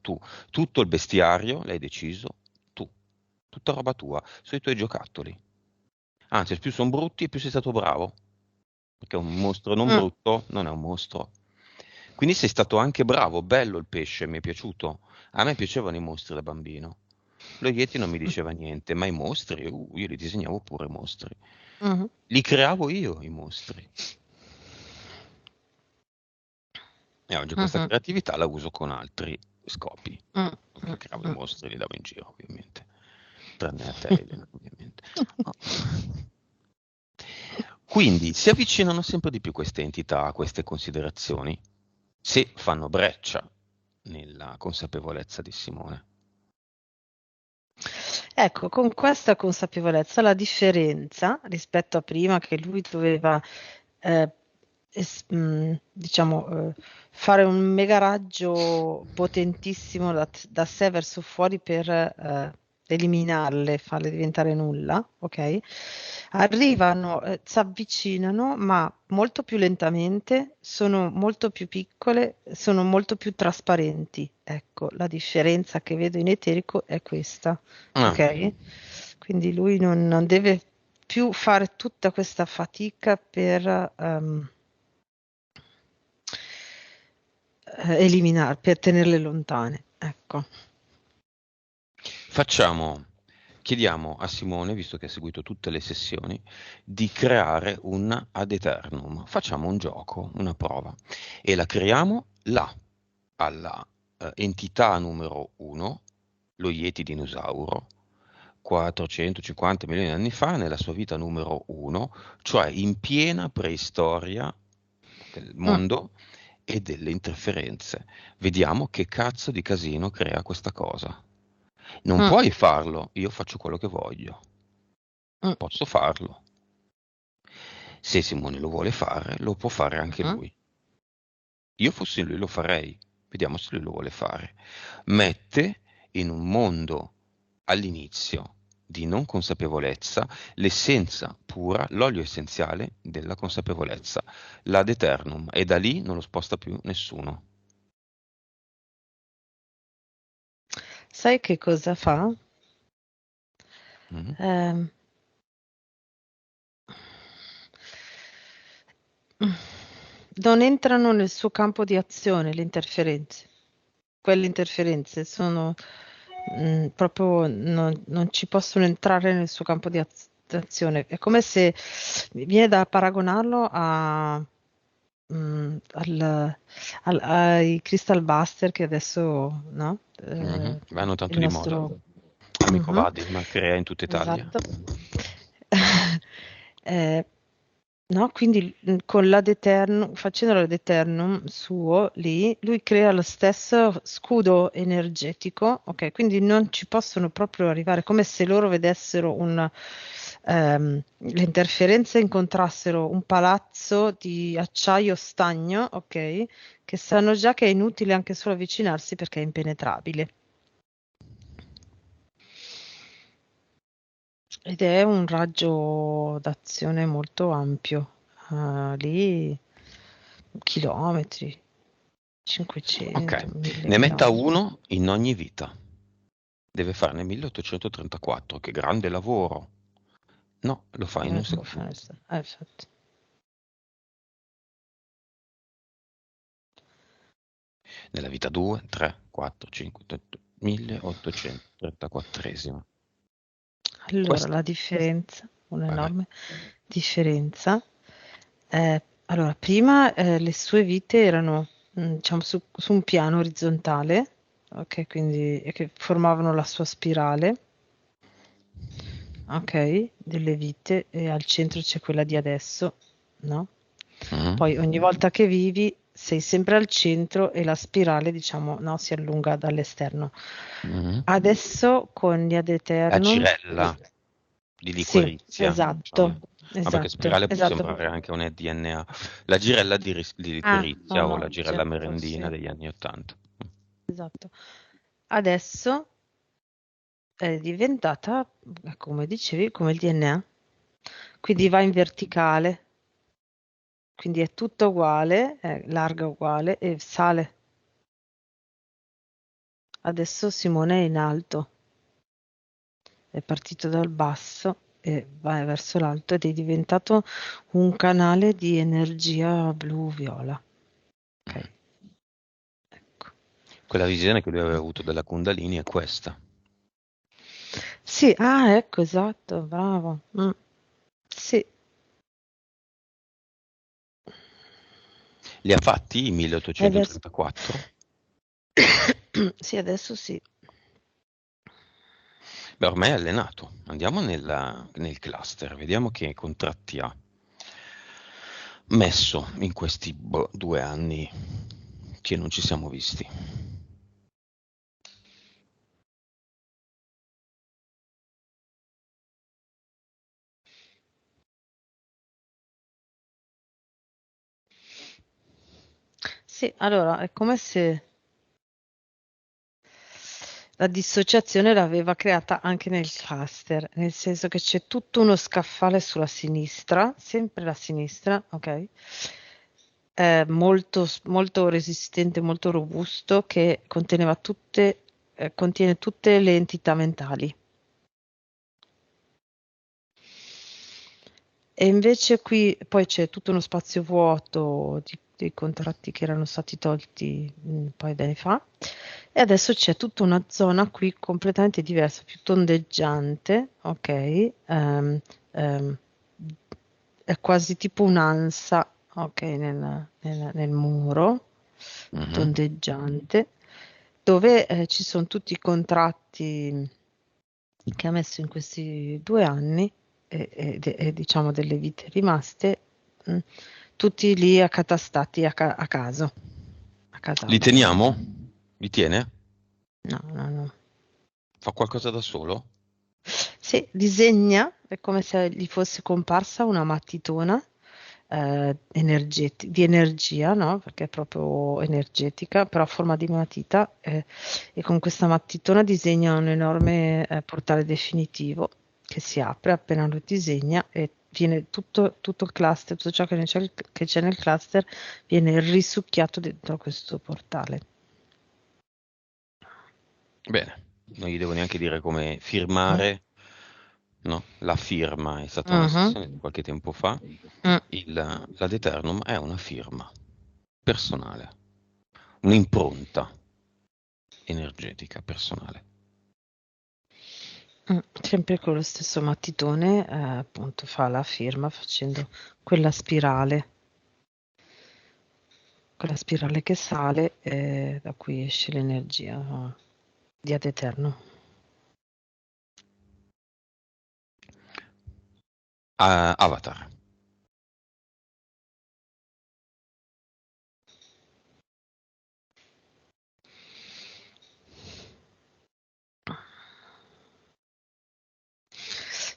Tu. Tutto il bestiario l'hai deciso tu. Tutta roba tua, sui tuoi giocattoli. Anzi, più sono brutti e più sei stato bravo. Perché un mostro non mm. brutto non è un mostro. Quindi sei stato anche bravo, bello il pesce, mi è piaciuto. A me piacevano i mostri da bambino. Lo Yeti non mi diceva niente, ma i mostri, io li disegnavo pure i mostri. Mhm. Li creavo io i mostri. E oggi questa Mhm. creatività la uso con altri scopi. Mm, Perché mm, creavo i mm. mostri e li davo in giro, ovviamente. Tranne a te, Elena, ovviamente. Oh. Quindi si avvicinano sempre di più queste entità a queste considerazioni, se fanno breccia nella consapevolezza di Simone. Ecco, con questa consapevolezza la differenza rispetto a prima che lui doveva, eh, diciamo, fare un mega raggio potentissimo da sé verso fuori per eliminarle, farle diventare nulla, ok? Arrivano, si avvicinano, ma molto più lentamente, sono molto più piccole, sono molto più trasparenti. Ecco, la differenza che vedo in eterico è questa. Ah, Ok? Quindi lui non deve più fare tutta questa fatica per per tenerle lontane. Ecco. facciamo, chiediamo a Simone, visto che ha seguito tutte le sessioni, di creare un ad eternum. Facciamo un gioco, una prova, e la creiamo là, alla entità numero 1, lo Yeti dinosauro, 450 milioni di anni fa, nella sua vita numero 1, cioè in piena preistoria del Mm, mondo e delle interferenze. Vediamo che cazzo di casino crea questa cosa. Non mm, puoi farlo, io faccio quello che voglio. mm, Posso farlo. Se Simone lo vuole fare, lo può fare anche mm. lui. Io fossi lui lo farei. Vediamo se lui lo vuole fare. Mette in un mondo all'inizio di non consapevolezza l'essenza pura, l'olio essenziale della consapevolezza, l'ad eternum, e da lì non lo sposta più nessuno. Sai che cosa fa? Mhm. Ehm, non entrano nel suo campo di azione le interferenze. Quelle interferenze sono proprio non ci possono entrare nel suo campo di azione. È come se mi viene da paragonarlo ai Crystal Buster che adesso, no? Vanno tanto Il di moda. nostro... Amico Mhm, Vadim crea in tutta Italia. esatto. Eh, no, quindi con l'Ad Eternum, facendo l'Ad Eternum suo lì, lui crea lo stesso scudo energetico, ok? Quindi non ci possono proprio arrivare, come se loro vedessero le interferenze incontrassero un palazzo di acciaio stagno, ok? Che sanno già che è inutile anche solo avvicinarsi perché è impenetrabile. Ed è un raggio d'azione molto ampio. Lì chilometri, 500, Ok, 1000 ne metta chilometri. uno in ogni vita. Deve farne 1834, che grande lavoro. No, lo fa in un Come fa secondo. adesso? Infatti. Nella vita 2, 3, 4, 5, 1834esima. Allora, Questo, la differenza, vai, vai. un'enorme differenza. Allora, prima le sue vite erano, diciamo, su un piano orizzontale, ok, quindi e che formavano la sua spirale, ok, delle vite, e al centro c'è quella di adesso, no? Mhm, Poi ogni volta che vivi sei sempre al centro e la spirale, diciamo, no, si allunga dall'esterno. mhm. Adesso con gli Ad La Eternum, girella di sì, liquerizia, esatto, diciamo. Ma perché esatto, spirale può esatto. sembrare anche un DNA. La girella di Ah, no, liquirizia o la no, girella certo, merendina sì, degli anni '80. esatto. Adesso è diventata, come dicevi, come il DNA. Quindi va in verticale, quindi è tutto uguale, è larga uguale e sale. Adesso Simone è in alto, è partito dal basso e va verso l'alto ed è diventato un canale di energia blu-viola. Ok, ecco. Quella visione che lui aveva avuto della Kundalini è questa. Sì, ecco, esatto, bravo. Sì, Li ha fatti i è verso... 1834? Sì, adesso sì. Beh, ormai è allenato. Andiamo nel cluster, vediamo che contratti ha messo in questi 2 anni che non ci siamo visti. Sì, allora è come se la dissociazione l'aveva creata anche nel cluster, nel senso che c'è tutto uno scaffale sulla sinistra, sempre la sinistra, ok? Molto, molto resistente, molto robusto, che contiene tutte le entità mentali. E invece qui poi c'è tutto uno spazio vuoto dei contratti che erano stati tolti un paio di anni fa e adesso c'è tutta una zona qui completamente diversa, più tondeggiante, ok? Ehm, è quasi tipo un'ansa, ok, nel muro Mhm. tondeggiante, dove ci sono tutti i contratti che ha messo in questi 2 anni e, diciamo delle vite rimaste, mh, tutti lì accatastati a caso, a Li casaccio. teniamo? Li tiene? No, no, no. Fa qualcosa da solo? Sì, disegna, è come se gli fosse comparsa una matitona di energia, no? Perché è proprio energetica, però a forma di matita, e con questa matitona disegna un enorme portale definitivo che si apre appena lo disegna e viene tutto il cluster, tutto ciò che c'è nel cluster viene risucchiato dentro questo portale. Bene, non gli devo neanche dire come Mm. firmare, no? La firma è stata una Mhm. sessione di qualche tempo fa. Mm. L'Ad Eternum è una firma personale, un'impronta energetica personale. Sempre con lo stesso matitone, appunto fa la firma facendo quella spirale che sale, da cui esce l'energia di ad eterno. Avatar.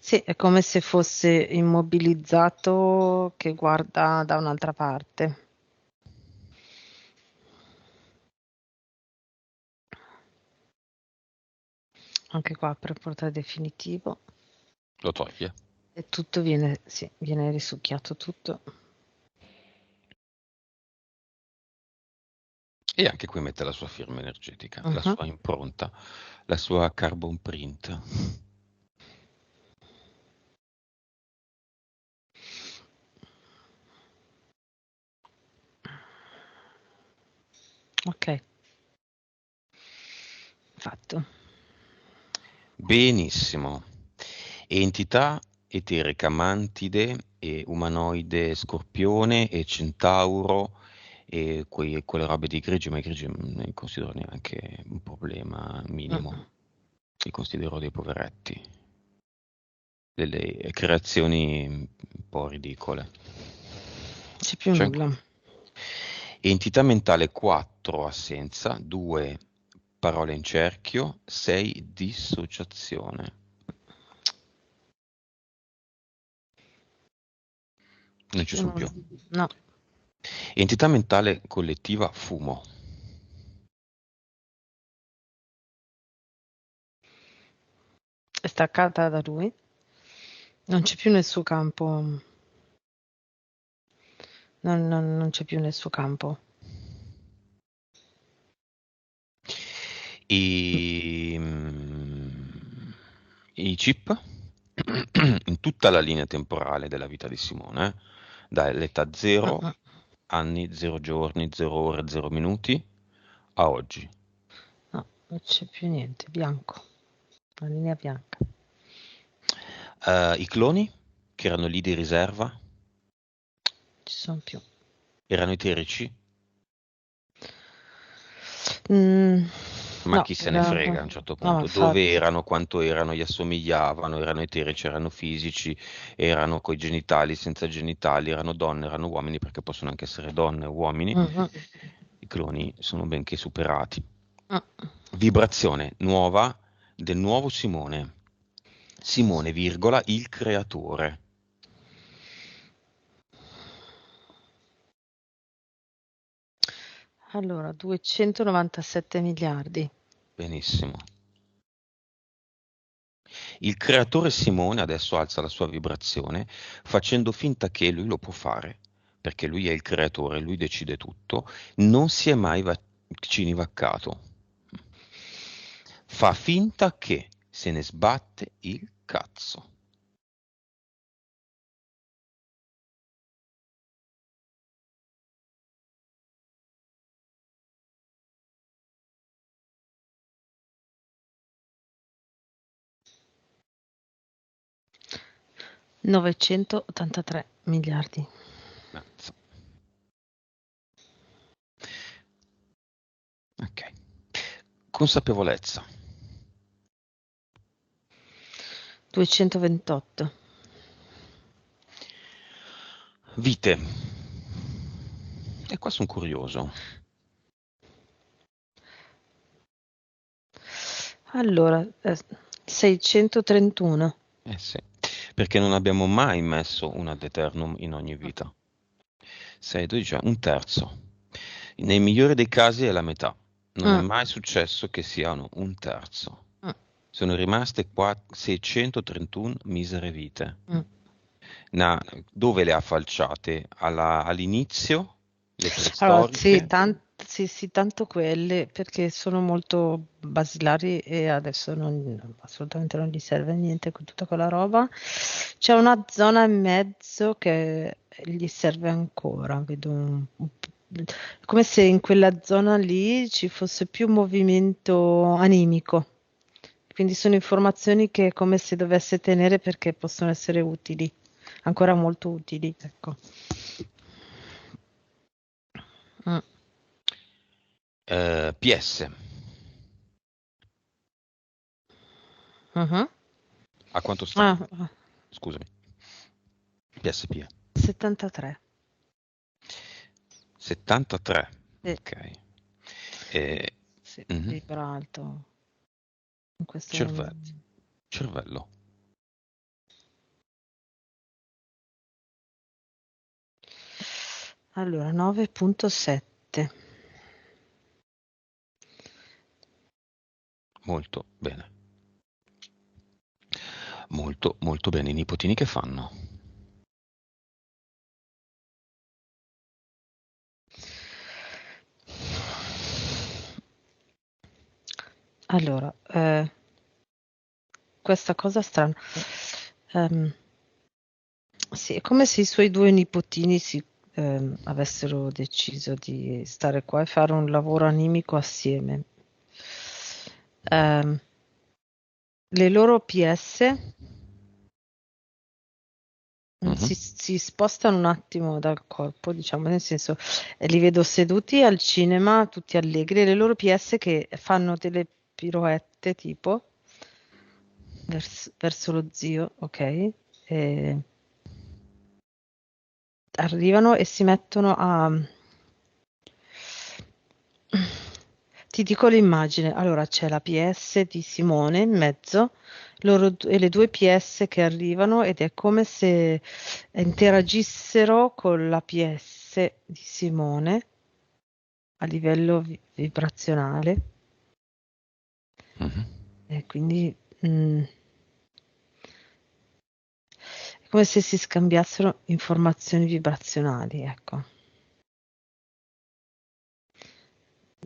Sì, è come se fosse immobilizzato che guarda da un'altra parte. Anche qua per portare definitivo Lo toglie. e tutto viene risucchiato tutto. E anche qui mette la sua firma energetica, la Uh-huh. sua impronta, la sua carbon print. Ok, fatto. Benissimo. Entità eterica mantide e umanoide scorpione e centauro e quelle robe di grigi, ma i grigi non li considero neanche un problema minimo. Mm. Li considero dei poveretti, delle creazioni un po' ridicole. C'è più C'è nulla. entità mentale 4 assenza, 2 parole in cerchio, 6 dissociazione. Non ci Più sono più. nulla. No, Entità mentale collettiva fumo. è staccata da lui. Non c'è più nel suo campo. Non c'è più nel suo campo. I, i chip in tutta la linea temporale della vita di Simone, dall'età 0 Mm-mm. anni, 0 giorni, 0 ore, 0 minuti a oggi. No, non c'è più niente, bianco. La linea bianca. I cloni, che erano lì di riserva, Ci sono più. erano eterici, Mm, ma no, chi se ne frega a un certo no, ma punto. Dove infatti. erano, quanto erano, gli assomigliavano, erano eterici, erano fisici, erano coi genitali, senza genitali, erano donne, erano uomini, perché possono anche essere donne o uomini. Mm-mm. I cloni sono benché superati. Mm. Vibrazione nuova del nuovo Simone. Simone, virgola, il creatore. Allora, 297 miliardi. Benissimo. Il creatore Simone adesso alza la sua vibrazione facendo finta che lui lo può fare, perché lui è il creatore, lui decide tutto, non si è mai cinivaccato. Fa finta che se ne sbatte il cazzo. $983 miliardi. Mazza. Ok. Consapevolezza. 228. Vite. E qua sono curioso. Allora, 631. Eh sì, perché non abbiamo mai messo un ad eternum in ogni vita. 6, 12, un terzo. Nei migliori dei casi è la metà. Non è Mm, mai successo che siano un terzo. mm, Sono rimaste qua 631 misere vite. mm. Dove le ha falciate? All'inizio? Le Allora, sì, preistoriche? sì, tanto quelle perché sono molto basilari e adesso assolutamente non gli serve niente con tutta quella roba. C'è una zona in mezzo che gli serve ancora, vedo come se in quella zona lì ci fosse più movimento animico Quindi sono informazioni che è come se dovesse tenere perché possono essere utili, ancora molto utili, ecco. PS. Mhm. A quanto sta? Ah, Scusami. PSP. 73. 73. Sì, Ok. E, sì, mhm. vibra alto in questo Cervello. momento. Cervello. Allora, 9.7. Molto bene. Molto, molto bene. I nipotini che fanno? Allora, questa cosa strana. Sì, è come se i suoi due nipotini avessero deciso di stare qua e fare un lavoro animico assieme. Le loro PS si spostano un attimo dal corpo, diciamo, nel senso, li vedo seduti al cinema, tutti allegri, e le loro PS che fanno delle piroette tipo verso lo zio, ok? E arrivano e si mettono a... Ti dico l'immagine. Allora c'è la PS di Simone in mezzo e le due PS che arrivano ed è come se interagissero con la PS di Simone a livello vibrazionale Mhm. e quindi è come se si scambiassero informazioni vibrazionali, ecco.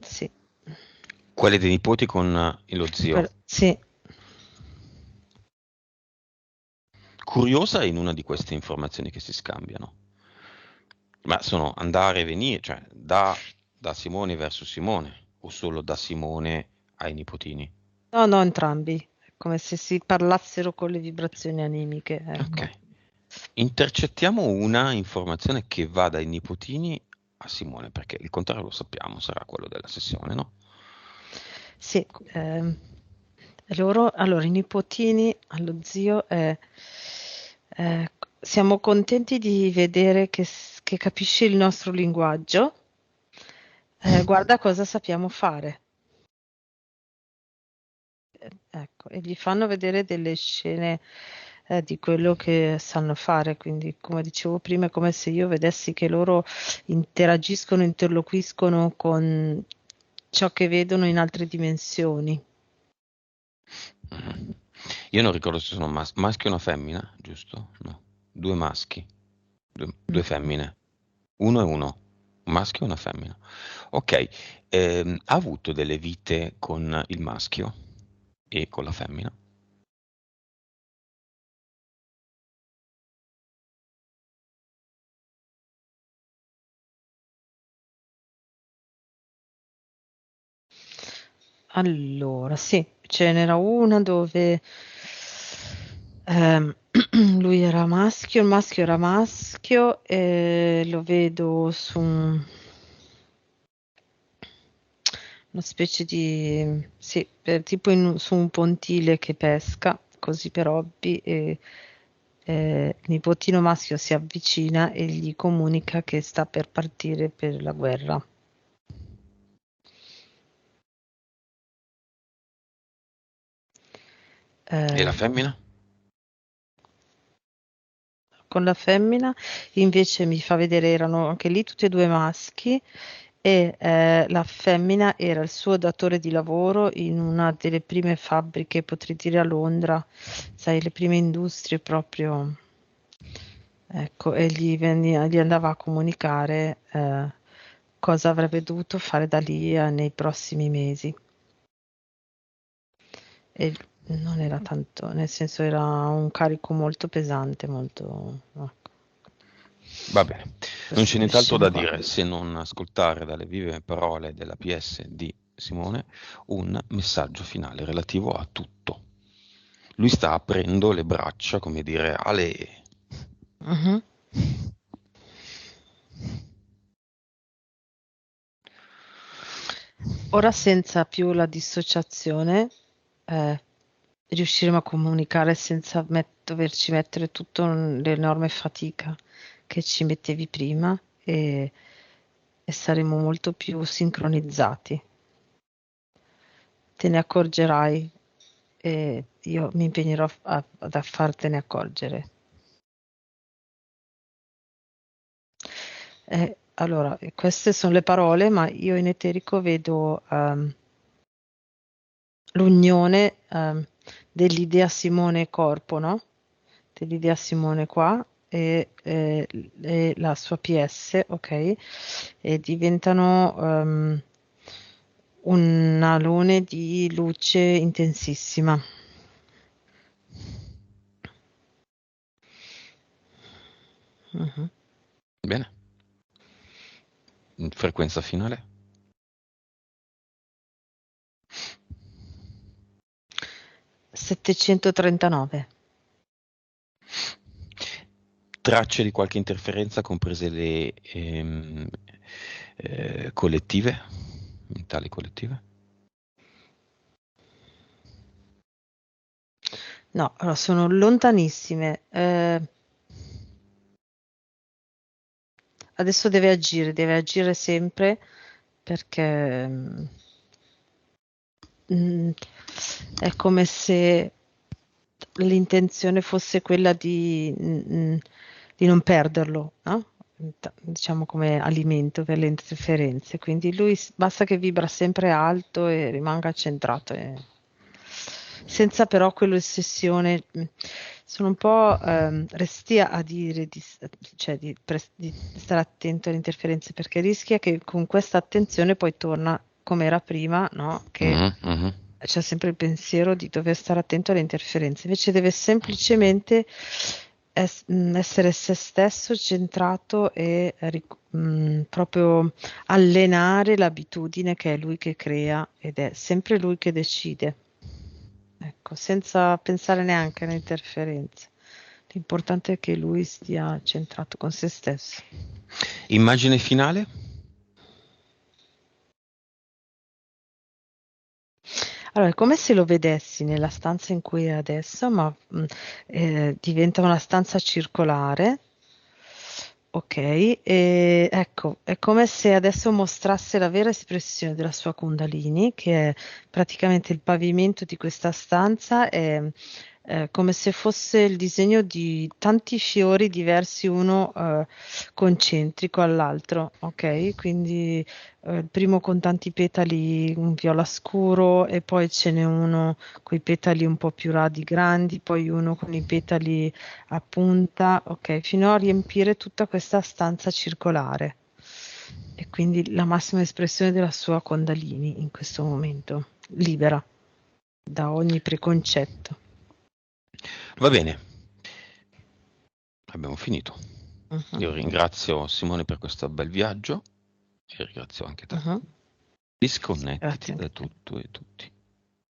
Sì. Quelle dei nipoti con lo zio. Sì. Curiosa in una di queste informazioni che si scambiano. Ma sono andare e venire, cioè da Simone verso Simone o solo da Simone ai nipotini? No, no, entrambi. È come se si parlassero con le vibrazioni animiche, ecco. Ok. Intercettiamo una informazione che va dai nipotini a Simone, perché il contrario lo sappiamo, sarà quello della sessione, no? Sì, allora i nipotini allo zio eh, siamo contenti di vedere che capisci il nostro linguaggio. Guarda cosa sappiamo fare. Ecco, e gli fanno vedere delle scene di quello che sanno fare. Quindi, come dicevo prima, è come se io vedessi che loro interagiscono, interloquiscono con ciò che vedono in altre dimensioni. Mhm. Io non ricordo se sono maschio o una femmina, giusto? No, due maschi, due femmine, uno e uno, un maschio e una femmina. Ok, ha avuto delle vite con il maschio e con la femmina? Allora, sì, ce n'era una dove ehm, lui era maschio, il maschio era maschio e lo vedo su una specie di, sì, tipo su un pontile che pesca, così per hobby, e il nipotino maschio si avvicina e gli comunica che sta per partire per la guerra. E la Eh, femmina? con la femmina invece mi fa vedere erano anche lì tutti e due maschi e la femmina era il suo datore di lavoro in una delle prime fabbriche, potrei dire a Londra, sai, le prime industrie proprio, ecco, e gli andava a comunicare cosa avrebbe dovuto fare da lì nei prossimi mesi. E non era tanto, nel senso era un carico molto pesante, molto... ecco, Va bene, non c'è queste nient'altro scene da qua. dire se non ascoltare dalle vive parole della PS di Simone, un messaggio finale relativo a tutto. Lui sta aprendo le braccia, come dire, Ale. Mhm. Ora senza più la dissociazione, riusciremo a comunicare senza doverci mettere tutta l'enorme fatica che ci mettevi prima e saremo molto più sincronizzati. Te ne accorgerai e io mi impegnerò a fartene accorgere. Allora, queste sono le parole, ma io in eterico vedo l'unione dell'idea Simone corpo, no? Dell'idea Simone qua e la sua PS, ok? E diventano un alone di luce intensissima. Mhm. Bene. Frequenza finale? 739. Tracce di qualche interferenza, comprese le collettive, mentali collettive? No, allora sono lontanissime. Adesso deve agire sempre perché è come se l'intenzione fosse quella di non perderlo, no? Diciamo come alimento per le interferenze. Quindi lui basta che vibra sempre alto e rimanga centrato. Senza però quell'ossessione, sono un po' restia a dire cioè di stare attento alle interferenze perché rischia che con questa attenzione poi torna come era prima, no? Che Mhm. c'è sempre il pensiero di dover stare attento alle interferenze, invece deve semplicemente essere se stesso, centrato e proprio allenare l'abitudine che è lui che crea ed è sempre lui che decide. Ecco, senza pensare neanche alle interferenze. L'importante è che lui stia centrato con se stesso. Immagine finale? Allora, è come se lo vedessi nella stanza in cui è adesso, ma diventa una stanza circolare. Ok, e ecco, è come se adesso mostrasse la vera espressione della sua Kundalini, che è praticamente il pavimento di questa stanza, è come se fosse il disegno di tanti fiori diversi, uno concentrico all'altro, ok? Quindi il primo con tanti petali, un viola scuro, e poi ce n'è uno con i petali un po' più radi grandi, poi uno con i petali a punta, ok, fino a riempire tutta questa stanza circolare. E quindi la massima espressione della sua Kundalini in questo momento, libera da ogni preconcetto. Va bene, abbiamo finito. Mhm, Io ringrazio Simone per questo bel viaggio e ringrazio anche te. mhm. Disconnettiti Grazie da anche a te. tutto e tutti.